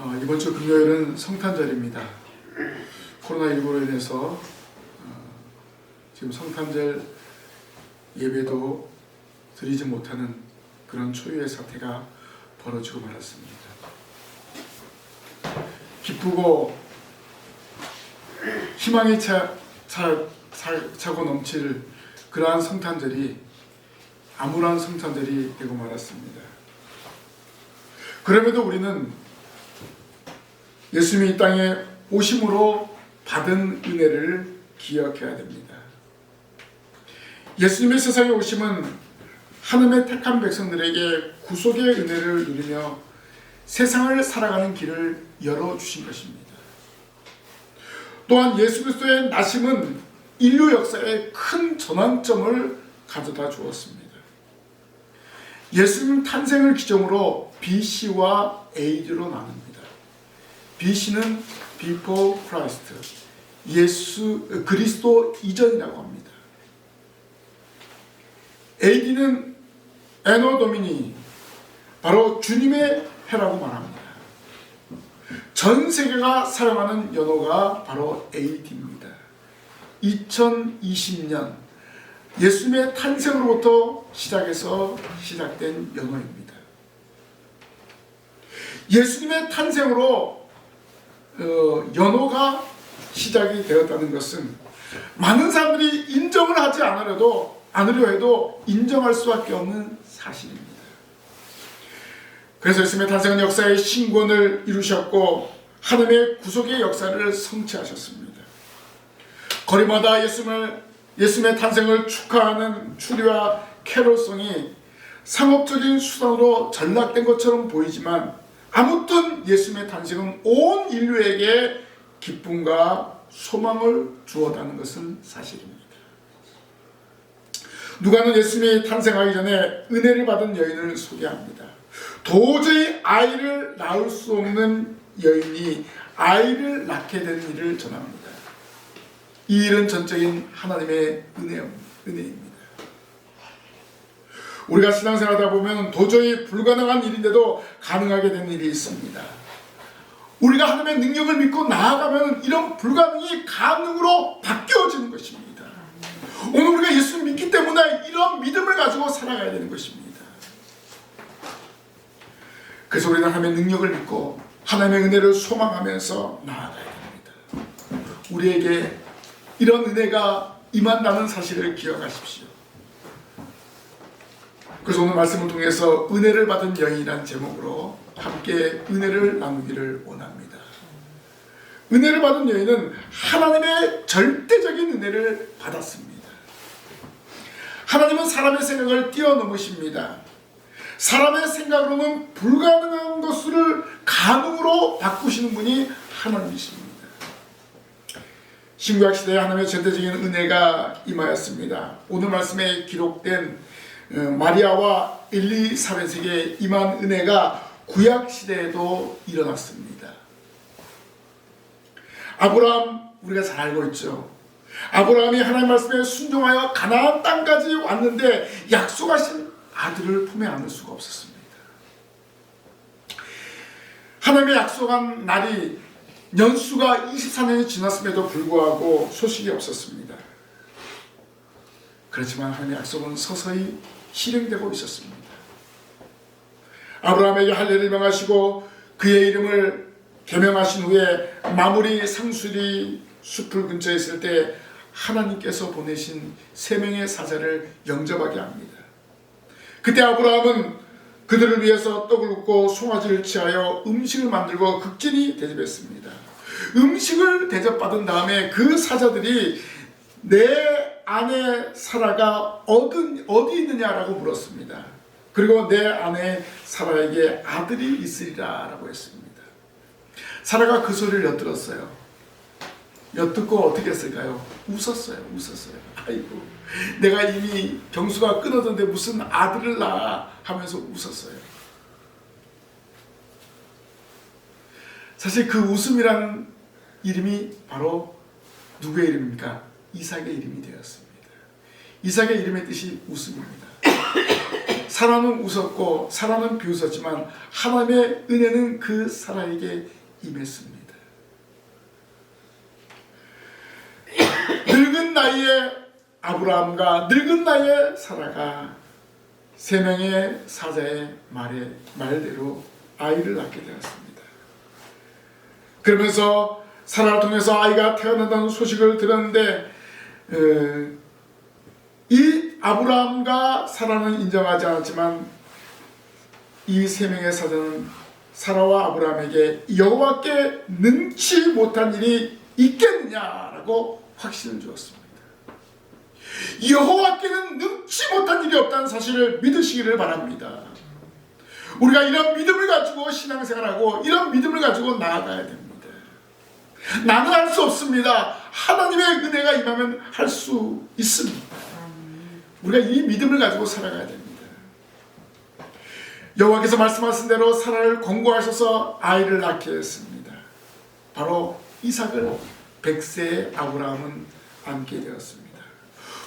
이번 주 금요일은 성탄절입니다. 코로나19로 인해서 지금 성탄절 예배도 드리지 못하는 그런 초유의 사태가 벌어지고 말았습니다. 기쁘고 희망이 차고 넘칠 그러한 성탄절이 암울한 성탄절이 되고 말았습니다. 그럼에도 우리는 예수님이 이 땅에 오심으로 받은 은혜를 기억해야 됩니다. 예수님의 세상에 오심은 하나님의 택한 백성들에게 구속의 은혜를 누리며 세상을 살아가는 길을 열어주신 것입니다. 또한 예수 그리스도의 나심은 인류 역사에 큰 전환점을 가져다 주었습니다. 예수님 탄생을 기점으로 BC와 AD로 나눕니다. BC는 Before Christ, 그리스도 이전이라고 합니다. AD는 Anno Domini, 바로 주님의 해라고 말합니다. 전 세계가 사용하는 연호가 바로 AD입니다. 2020년 예수님의 탄생으로부터 시작해서 시작된 연호입니다. 예수님의 탄생으로 연호가 시작이 되었다는 것은 많은 사람들이 인정을 하지 않으려 해도 인정할 수밖에 없는 사실입니다. 그래서 예수님의 탄생은 역사의 신권을 이루셨고 하나님의 구속의 역사를 성취하셨습니다. 거리마다 예수님의 탄생을 축하하는 추리와 캐롤송이 상업적인 수단으로 전락된 것처럼 보이지만 아무튼 예수님의 탄생은 온 인류에게 기쁨과 소망을 주었다는 것은 사실입니다. 누가는 예수님이 탄생하기 전에 은혜를 받은 여인을 소개합니다. 도저히 아이를 낳을 수 없는 여인이 아이를 낳게 된 일을 전합니다. 이 일은 전적인 하나님의 은혜입니다. 우리가 신앙생활하다 보면 도저히 불가능한 일인데도 가능하게 된 일이 있습니다. 우리가 하나님의 능력을 믿고 나아가면 이런 불가능이 가능으로 바뀌어지는 것입니다. 오늘 우리가 예수를 믿기 때문에 이런 믿음을 가지고 살아가야 되는 것입니다. 그래서 우리는 하나님의 능력을 믿고 하나님의 은혜를 소망하면서 나아가야 됩니다. 우리에게 이런 은혜가 임한다는 사실을 기억하십시오. 그래서 오늘 말씀을 통해서 은혜를 받은 여인이라는 제목으로 함께 은혜를 나누기를 원합니다. 은혜를 받은 여인은 하나님의 절대적인 은혜를 받았습니다. 하나님은 사람의 생각을 뛰어넘으십니다. 사람의 생각으로는 불가능한 것을 가능으로 바꾸시는 분이 하나님이십니다. 신구약 시대에 하나님의 절대적인 은혜가 임하였습니다. 오늘 말씀에 기록된 마리아와 엘리사벳에게 임한 은혜가 구약 시대에도 일어났습니다. 아브라함, 우리가 잘 알고 있죠. 아브라함이 하나님 말씀에 순종하여 가나안 땅까지 왔는데 약속하신 아들을 품에 안을 수가 없었습니다. 하나님의 약속한 날이 연수가 24년이 지났음에도 불구하고 소식이 없었습니다. 그렇지만 하나님의 약속은 서서히 실행되고 있었습니다. 아브라함에게 할례를 명하시고 그의 이름을 계명하신 후에 마무리 상수리 숲을 근처에 있을 때 하나님께서 보내신 3명의 사자를 영접하게 합니다. 그때 아브라함은 그들을 위해서 떡을 굽고 송아지를 취하여 음식을 만들고 극진히 대접했습니다. 음식을 대접받은 다음에 그 사자들이 내 아내 사라가 어디 있느냐라고 물었습니다. 그리고 내 아내 사라에게 아들이 있으리라 라고 했습니다. 사라가 그 소리를 엿들었어요. 엿듣고 어떻게 했을까요? 웃었어요. 아이고, 내가 이미 경수가 끊어졌는데 무슨 아들을 낳아 하면서 웃었어요. 사실 그 웃음이라는 이름이 바로 누구의 이름입니까? 이삭의 이름이 되었습니다. 이삭의 이름의 뜻이 웃음입니다. 사라는 웃었고 사라는 비웃었지만 하나님의 은혜는 그 사라에게 임했습니다. 늙은 나이에 아브라함과 늙은 나이에 사라가 세 명의 사자의 말대로 아이를 낳게 되었습니다. 그러면서 사라를 통해서 아이가 태어난다는 소식을 들었는데 이 아브라함과 사라는 인정하지 않았지만 이 세 명의 사자는 사라와 아브라함에게 여호와께 능치 못한 일이 있겠느냐라고 확신을 주었습니다. 여호와께는 능치 못한 일이 없다는 사실을 믿으시기를 바랍니다. 우리가 이런 믿음을 가지고 신앙생활하고 이런 믿음을 가지고 나아가야 됩니다. 나는 할 수 없습니다. 하나님의 은혜가 임하면 할 수 있습니다. 우리가 이 믿음을 가지고 살아가야 됩니다. 여호와께서 말씀하신 대로 사라를 권고하셔서 아이를 낳게 했습니다. 바로 이삭을 100세의 아브라함은 안게 되었습니다.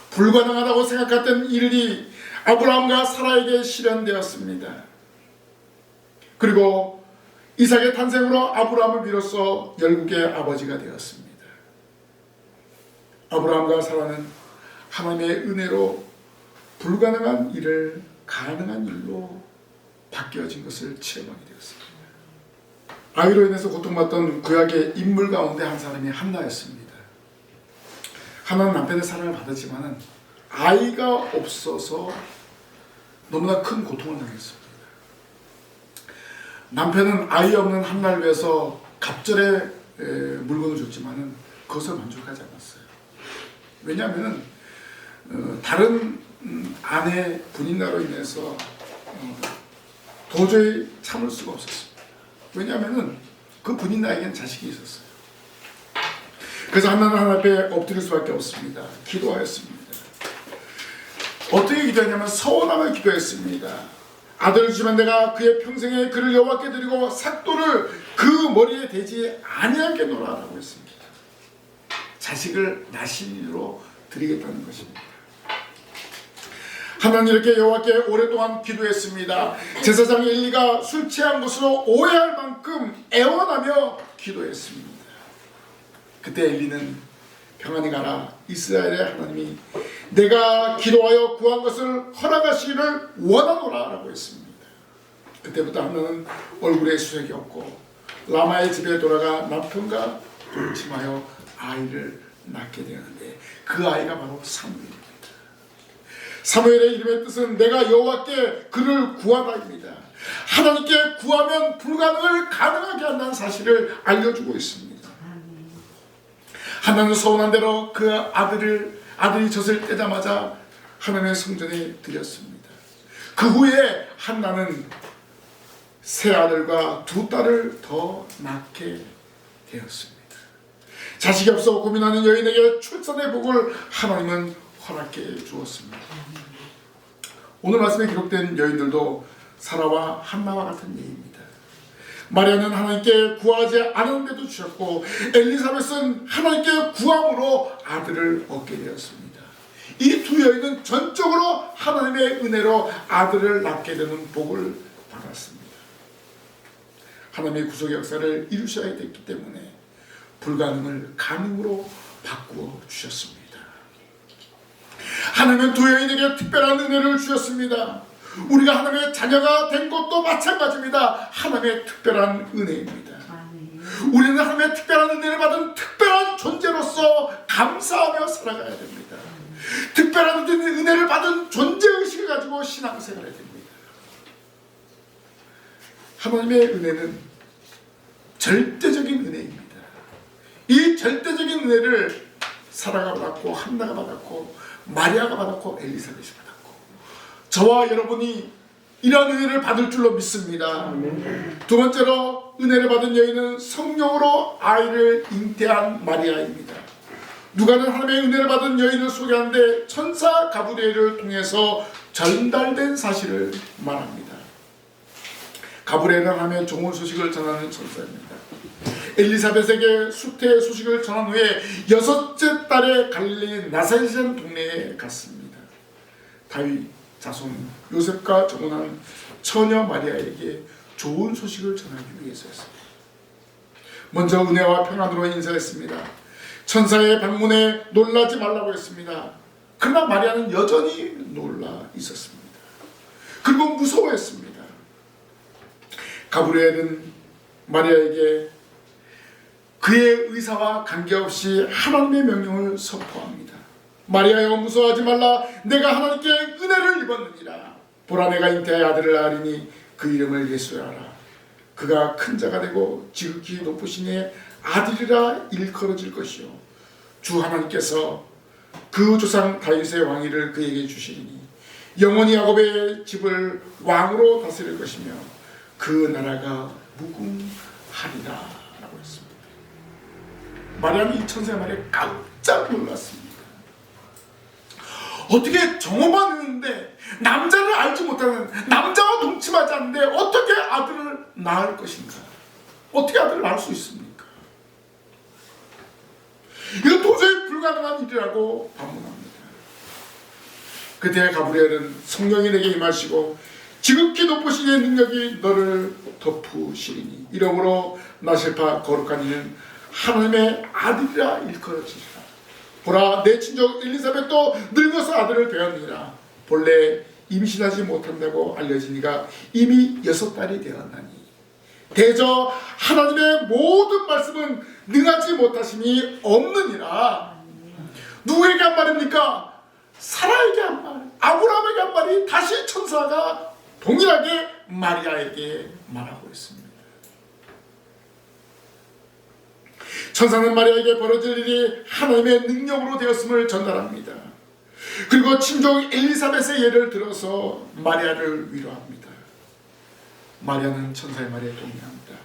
불가능하다고 생각했던 일이 아브라함과 사라에게 실현되었습니다. 그리고 이삭의 탄생으로 아브라함을 비로소 열국의 아버지가 되었습니다. 아브라함과 사라는 하나님의 은혜로 불가능한 일을 가능한 일로 바뀌어진 것을 체험하게 되었습니다. 아이로 인해서 고통받던 구약의 인물 가운데 한 사람이 한나였습니다. 한나는 남편의 사랑을 받았지만 아이가 없어서 너무나 큰 고통을 당했습니다. 남편은 아이 없는 한나를 위해서 갑절의 물건을 줬지만 그것을 만족하지 않았어요. 왜냐하면 다른 아내 분인나로 인해서 도저히 참을 수가 없었습니다. 왜냐하면 그 분인나에게는 자식이 있었어요. 그래서 한나는 하나님 앞에 엎드릴 수밖에 없습니다. 기도하였습니다. 어떻게 기도했냐면 서원하며 기도했습니다. 아들을 주면 내가 그의 평생에 그를 여호와께 드리고 삭도를 그 머리에 대지 아니하겠노라 라고 했습니다. 자식을 나신이로 드리겠다는 것입니다. 하나님 이렇게 여호와께 오랫동안 기도했습니다. 제사장 엘리가 술 취한 것으로 오해할 만큼 애원하며 기도했습니다. 그때 엘리는 평안히 가라. 이스라엘의 하나님이 내가 기도하여 구한 것을 허락하시기를 원하노라 라고 했습니다. 그때부터 한나는 얼굴에 수색이 없고 라마의 집에 돌아가 남편과 동침하여 아이를 낳게 되었는데 그 아이가 바로 사무엘입니다. 사무엘의 이름의 뜻은 내가 여호와께 그를 구하다입니다. 하나님께 구하면 불가능을 가능하게 한다는 사실을 알려주고 있습니다. 한나는 서운한 대로 그 아들이 젖을 떼자마자 하나님의 성전에 드렸습니다. 그 후에 한나는 세 아들과 두 딸을 더 낳게 되었습니다. 자식이 없어 고민하는 여인에게 출산의 복을 하나님은 허락해 주었습니다. 오늘 말씀에 기록된 여인들도 사라와 한나와 같은 예입니다. 마리아는 하나님께 구하지 않았는데도 주셨고 엘리사벳은 하나님께 구함으로 아들을 얻게 되었습니다. 이 두 여인은 전적으로 하나님의 은혜로 아들을 낳게 되는 복을 받았습니다. 하나님의 구속의 역사를 이루셔야 됐기 때문에 불가능을 가능으로 바꾸어 주셨습니다. 하나님은 두 여인에게 특별한 은혜를 주셨습니다. 우리가 하나님의 자녀가 된 것도 마찬가지입니다. 하나님의 특별한 은혜입니다. 우리는 하나님의 특별한 은혜를 받은 특별한 존재로서 감사하며 살아가야 됩니다. 특별한 은혜를 받은 존재의식을 가지고 신앙생활을 해야 됩니다. 하나님의 은혜는 절대적인 은혜입니다. 이 절대적인 은혜를 사라가 받았고 한나가 받았고 마리아가 받았고 엘리사벳이 받았고 저와 여러분이 이러한 은혜를 받을 줄로 믿습니다. 두 번째로 은혜를 받은 여인은 성령으로 아이를 잉태한 마리아입니다. 누가는 하나님의 은혜를 받은 여인을 소개하는데 천사 가브리엘을 통해서 전달된 사실을 말합니다. 가브리엘은 하나님의 좋은 소식을 전하는 천사입니다. 엘리사벳에게 수태의 소식을 전한 후에 여섯째 달에 갈릴리 나사렛이라는 동네에 갔습니다. 다윗 자손 요셉과 정혼한 처녀 마리아에게 좋은 소식을 전하기 위해서였습니다. 먼저 은혜와 평안으로 인사했습니다. 천사의 방문에 놀라지 말라고 했습니다. 그러나 마리아는 여전히 놀라 있었습니다. 그리고 무서워했습니다. 가브리엘은 마리아에게 그의 의사와 관계없이 하나님의 명령을 선포합니다. 마리아여, 무서워하지 말라. 내가 하나님께 은혜를 입었느니라. 보라, 내가 잉태의 아들을 낳으리니 그 이름을 예수라 하라. 그가 큰 자가 되고 지극히 높으신 이의 아들이라 일컬어질 것이요 주 하나님께서 그 조상 다윗의 왕위를 그에게 주시리니 영원히 야곱의 집을 왕으로 다스릴 것이며 그 나라가 무궁하리라 라고 했습니다. 마리아는 이 천사의 말에 깜짝 놀랐습니다. 어떻게 정오만 했는데 남자를 알지 못하는, 남자와 동침하지 않는데 어떻게 아들을 낳을 것인가? 어떻게 아들을 낳을 수 있습니까? 이건 도저히 불가능한 일이라고 반문합니다. 그때 가브리엘은 성령이 내게 임하시고 지극히 높으신 이의 능력이 너를 덮으시리니 이러므로 나실파 거룩한 이는 하나님의 아들이라 일컬어지리라. 보라, 내 친족 엘리사벳도 늙어서 아들을 배웠느니라. 본래 임신하지 못한다고 알려진 이가 이미 6달이 되었나니 대저 하나님의 모든 말씀은 능하지 못하심이 없느니라. 누구에게 한 말입니까? 사라에게 한 말, 아브라함에게 한 말이 다시 천사가 동일하게 마리아에게 말하고 있습니다. 천사는 마리아에게 벌어질 일이 하나님의 능력으로 되었음을 전달합니다. 그리고 친족 엘리사벳의 예를 들어서 마리아를 위로합니다. 마리아는 천사의 말에 동의합니다.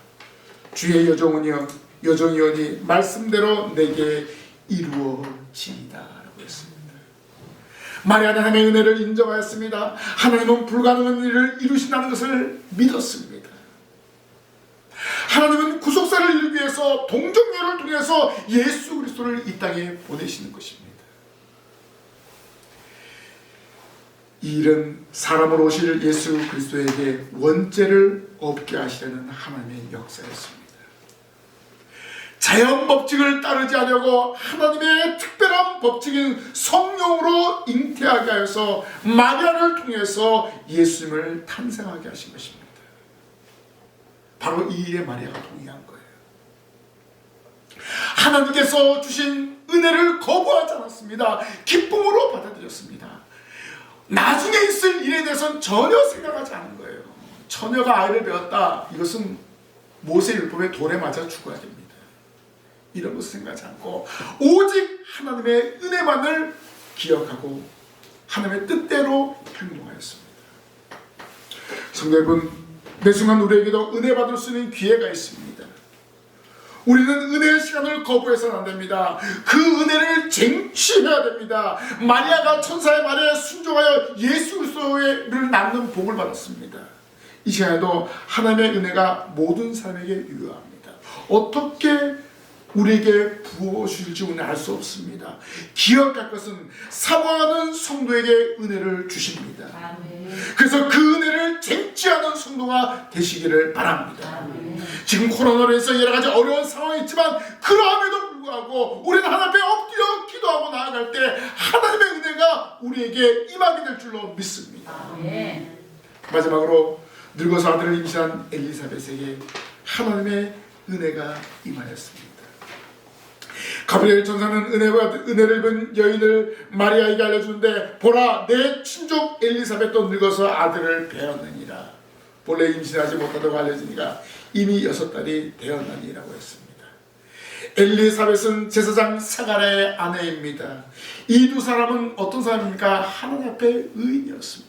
주의 여종이오니 말씀대로 내게 이루어지이다 라고 했습니다. 마리아는 하나님의 은혜를 인정하였습니다. 하나님은 불가능한 일을 이루신다는 것을 믿었습니다. 하나님은 구속사를 이루기 위해서 동정녀를 통해서 예수 그리스도를 이 땅에 보내시는 것입니다. 이 일은 사람으로 오실 예수 그리스도에게 원죄를 없게 하시려는 하나님의 역사였습니다. 자연 법칙을 따르지 않으려고 하나님의 특별한 법칙인 성령으로 잉태하게 하여서 마리아를 통해서 예수님을 탄생하게 하신 것입니다. 바로 이 일에 마리아가 동의한 거예요. 하나님께서 주신 은혜를 거부하지 않았습니다. 기쁨으로 받아들였습니다. 나중에 있을 일에 대해서는 전혀 생각하지 않은 거예요. 처녀가 아이를 배웠다. 이것은 모세율법에 돌에 맞아 죽어야 됩니다. 이런 것을 생각하지 않고 오직 하나님의 은혜만을 기억하고 하나님의 뜻대로 행동하였습니다. 성도 여러분, 매 순간 우리에게도 은혜 받을 수 있는 기회가 있습니다. 우리는 은혜의 시간을 거부해서는 안 됩니다. 그 은혜를 쟁취해야 됩니다. 마리아가 천사의 말에 순종하여 예수 그리스도를 낳는 복을 받았습니다. 이 시간에도 하나님의 은혜가 모든 사람에게 유효합니다. 어떻게 우리에게 부어주실지 우리는 알 수 없습니다. 기억할 것은 사모하는 성도에게 은혜를 주십니다. 아멘. 그래서 그 은혜를 쟁취하는 성도가 되시기를 바랍니다. 아멘. 지금 코로나로 해서 여러 가지 어려운 상황이 있지만 그러함에도 불구하고 우리는 하나님 앞에 엎드려 기도하고 나아갈 때 하나님의 은혜가 우리에게 임하게 될 줄로 믿습니다. 아멘. 마지막으로 늙어서 아들을 임신한 엘리사벳에게 하나님의 은혜가 임하였습니다. 가브리엘 천사는 은혜를 입은 여인을 마리아에게 알려주는데 보라, 내 친족 엘리사벳도 늙어서 아들을 배었느니라. 본래 임신하지 못하다고 알려지니까 이미 6달이 되었느니라고 했습니다. 엘리사벳은 제사장 사가랴의 아내입니다. 이 두 사람은 어떤 사람입니까? 하나님 앞에 의인이었습니다.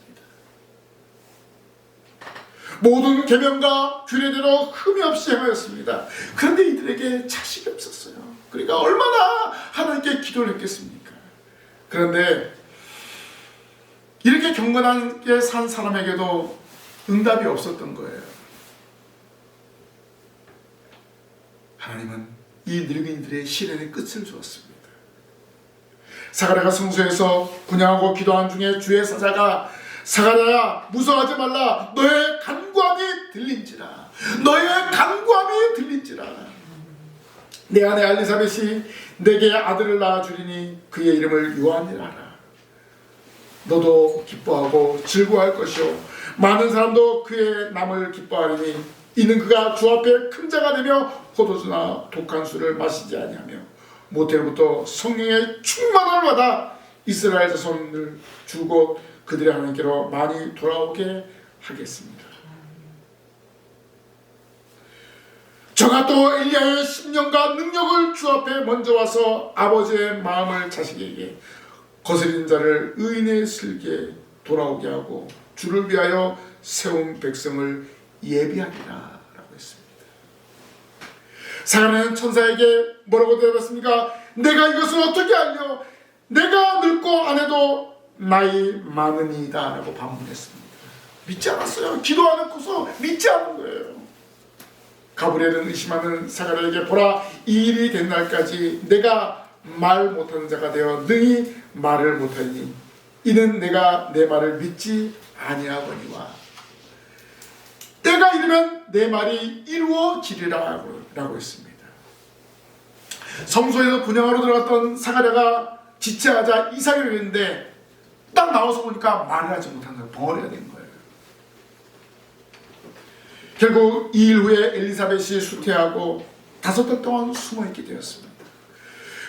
모든 계명과 규례대로 흠이 없이 행하였습니다. 그런데 이들에게 자식이 없었어요. 그러니까 얼마나 하나님께 기도를 했겠습니까? 그런데 이렇게 경건하게 산 사람에게도 응답이 없었던 거예요. 하나님은 이 늙은이들의 시련의 끝을 주었습니다. 사가랴가 성소에서 분양하고 기도한 중에 주의 사자가 사가랴야 무서워하지 말라. 너의 간구함이 들린지라. 너의 간구함이 들린지라. 내 아내 엘리사벳이 내게 아들을 낳아주리니 그의 이름을 요한이라 하라. 너도 기뻐하고 즐거워할 것이요 많은 사람도 그의 남을 기뻐하리니 이는 그가 주 앞에 큰 자가 되며 포도주나 독한 술을 마시지 아니하며 모태로부터 성령의 충만함을 받아 이스라엘 자손을 주고 그들의 하나님께로 많이 돌아오게 하겠습니다. 저가 또 엘리야의 심령과 능력을 주 앞에 먼저 와서 아버지의 마음을 자식에게 거스린 자를 의인의 슬기에 돌아오게 하고 주를 위하여 세운 백성을 예비하리라 라고 했습니다. 사가랴는 천사에게 뭐라고 대답했습니까? 내가 이것을 어떻게 알려? 내가 늙고 아내도 나이 많으니이다 라고 반문했습니다. 믿지 않았어요. 기도 안 했고서 믿지 않은 거예요. 가브리엘은 의심하는 사가랴에게 보라, 이 일이 된 날까지 내가 말 못하는 자가 되어 능히 말을 못하니 이는 내가 내 말을 믿지 아니하거니와 때가 이르면 내 말이 이루어지리라 라고 했습니다. 성소에서 분향하러 들어갔던 사가랴가 지체하자 이삭을 했는데 딱 나와서 보니까 말을 하지 못하는 거예요. 벙어리가 된 거예요. 결국 2일 후에 엘리사벳이 수태하고 5달 동안 숨어있게 되었습니다.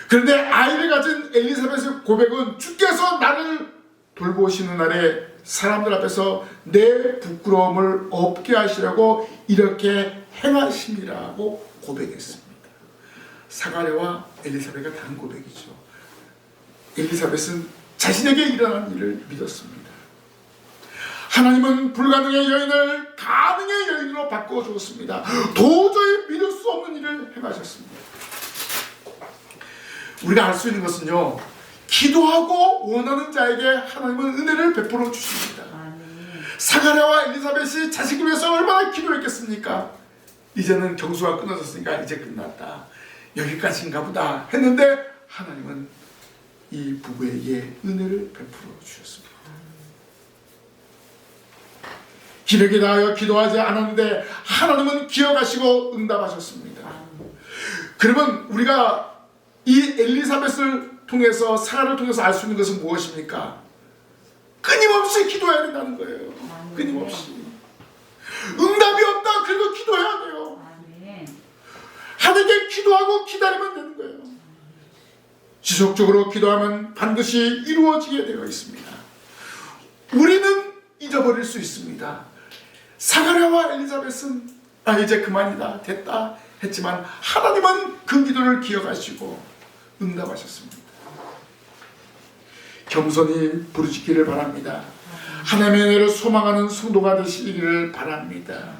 그런데 아이를 가진 엘리사벳의 고백은 주께서 나를 돌보시는 날에 사람들 앞에서 내 부끄러움을 없게 하시라고 이렇게 행하심이라고 고백했습니다. 사가랴와 엘리사벳가 다른 고백이죠. 엘리사벳은 자신에게 일어난 일을 믿었습니다. 하나님은 불가능의 여인을 가능의 여인으로 바꿔주었습니다. 도저히 믿을 수 없는 일을 행하셨습니다. 우리가 알 수 있는 것은요, 기도하고 원하는 자에게 하나님은 은혜를 베풀어 주십니다. 사가랴와 엘리사벳이 자식을 위해서 얼마나 기도했겠습니까? 이제는 경수가 끊어졌으니까 이제 끝났다, 여기까지인가 보다 했는데 하나님은 이 부부에게 은혜를 베풀어 주셨습니다. 기력에 다하여 기도하지 않았는데 하나님은 기억하시고 응답하셨습니다. 그러면 우리가 이 엘리사벳을 통해서, 사가랴를 통해서 알 수 있는 것은 무엇입니까? 끊임없이 기도해야 된다는 거예요. 끊임없이. 응답이 없다, 그래도 기도해야 돼요. 하나님께 기도하고 기다리면 되는 거예요. 지속적으로 기도하면 반드시 이루어지게 되어 있습니다. 우리는 잊어버릴 수 있습니다. 사가랴와 엘리사벳은 이제 그만이다, 됐다 했지만 하나님은 그 기도를 기억하시고 응답하셨습니다. 겸손히 부르짖기를 바랍니다. 하나님의 은혜를 소망하는 성도가 되시기를 바랍니다.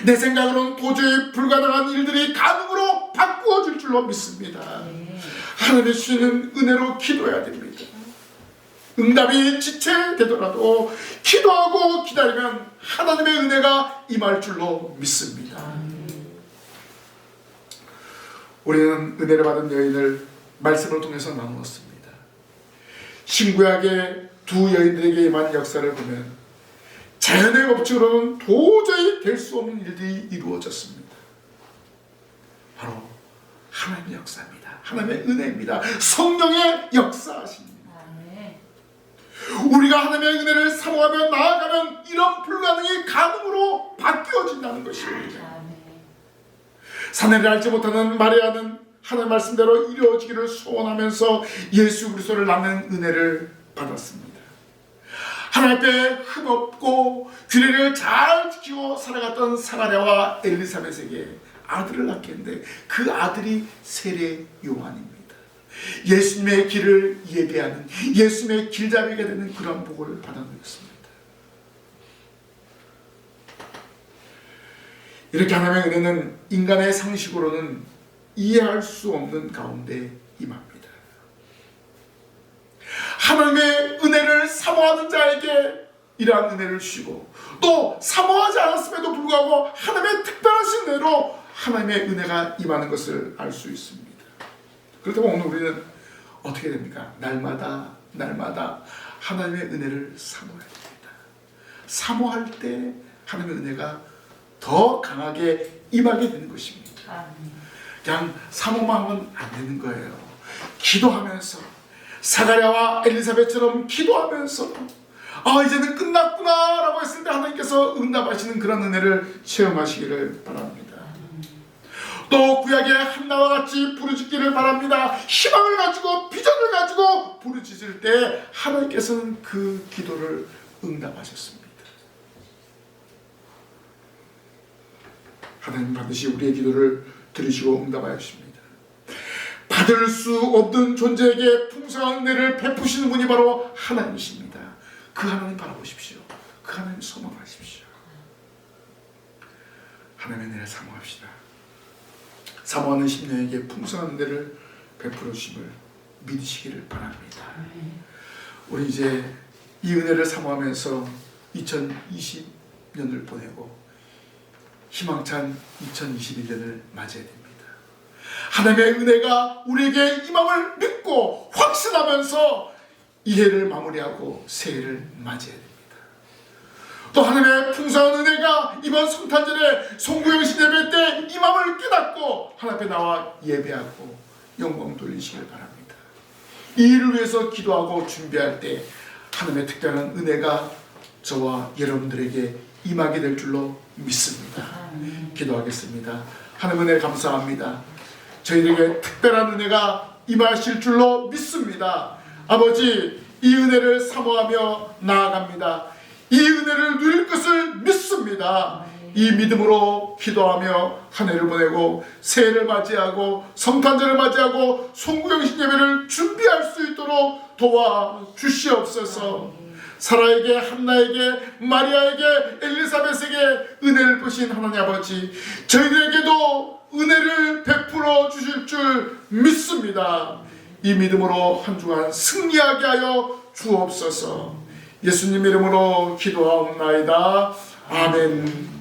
내 생각으로는 도저히 불가능한 일들이 가능으로 바꾸어질 줄로 믿습니다. 하나님의 주시는 은혜로 기도해야 됩니다. 응답이 지체되더라도 기도하고 기다리면 하나님의 은혜가 임할 줄로 믿습니다. 우리는 은혜를 받은 여인을 말씀을 통해서 나누었습니다. 신구약의 두 여인들에게 임한 역사를 보면 자연의 법칙으로는 도저히 될 수 없는 일들이 이루어졌습니다. 바로 하나님의 역사입니다. 하나님의 은혜입니다. 성령의 역사하십니다. 우리가 하나님의 은혜를 사모하며 나아가면 이런 불가능이 가능으로 바뀌어진다는 것입니다. 사내를 알지 못하는 마리아는 하나님 말씀대로 이루어지기를 소원하면서 예수 그리스도를 낳는 은혜를 받았습니다. 하나님 앞에 흠없고 규례를 잘 지키고 살아갔던 사가랴와 엘리사벳에게 아들을 낳게 했는데 그 아들이 세례 요한입니다. 예수님의 길을 예배하는, 예수님의 길잡이가 되는 그런 복을 받아들였습니다. 이렇게 하나님의 은혜는 인간의 상식으로는 이해할 수 없는 가운데 임합니다. 하나님의 은혜를 사모하는 자에게 이러한 은혜를 주시고, 또 사모하지 않았음에도 불구하고 하나님의 특별하신 은혜로 하나님의 은혜가 임하는 것을 알 수 있습니다. 그렇다면 오늘 우리는 어떻게 됩니까? 날마다 하나님의 은혜를 사모해야 됩니다. 사모할 때 하나님의 은혜가 더 강하게 임하게 되는 것입니다. 그냥 사모만 하면 안 되는 거예요. 기도하면서 사가랴와 엘리사벳처럼 기도하면서 이제는 끝났구나 라고 했을 때 하나님께서 응답하시는 그런 은혜를 체험하시기를 바랍니다. 또 구약의 한나와 같이 부르짖기를 바랍니다. 희망을 가지고 비전을 가지고 부르짖을 때 하나님께서는 그 기도를 응답하셨습니다. 하나님 반드시 우리의 기도를 들으시고 응답하십니다. 받을 수 없는 존재에게 풍성한 은혜를 베푸시는 분이 바로 하나님이십니다. 그 하나님 바라보십시오. 그 하나님 소망하십시오. 하나님의 은혜를 사모합시다. 사모하는 심령에게 풍성한 은혜를 베풀어 주심을 믿으시기를 바랍니다. 우리 이제 이 은혜를 사모하면서 2020년을 보내고 희망찬 2021년을 맞이해야 됩니다. 하나님의 은혜가 우리에게 임함을 믿고 확신하면서 이 해를 마무리하고 새해를 맞이해야 됩니다. 또 하나님의 풍성한 은혜가 이번 성탄절에 송구영신 예배 때 임함을 깨닫고 하나님 앞에 나와 예배하고 영광 돌리시길 바랍니다. 이 일을 위해서 기도하고 준비할 때 하나님의 특별한 은혜가 저와 여러분들에게 임하게 될 줄로 믿습니다. 기도하겠습니다. 하나님 은혜 감사합니다. 저희에게 특별한 은혜가 임하실 줄로 믿습니다. 아버지, 이 은혜를 사모하며 나아갑니다. 이 은혜를 누릴 것을 믿습니다. 이 믿음으로 기도하며 한 해를 보내고 새해를 맞이하고 성탄절을 맞이하고 송구영신 예배를 준비할 수 있도록 도와주시옵소서. 사라에게, 한나에게, 마리아에게, 엘리사벳에게 은혜를 보신 하나님 아버지, 저희들에게도 은혜를 베풀어 주실 줄 믿습니다. 이 믿음으로 한 주간 승리하게 하여 주옵소서. 예수님 이름으로 기도하옵나이다. 아멘.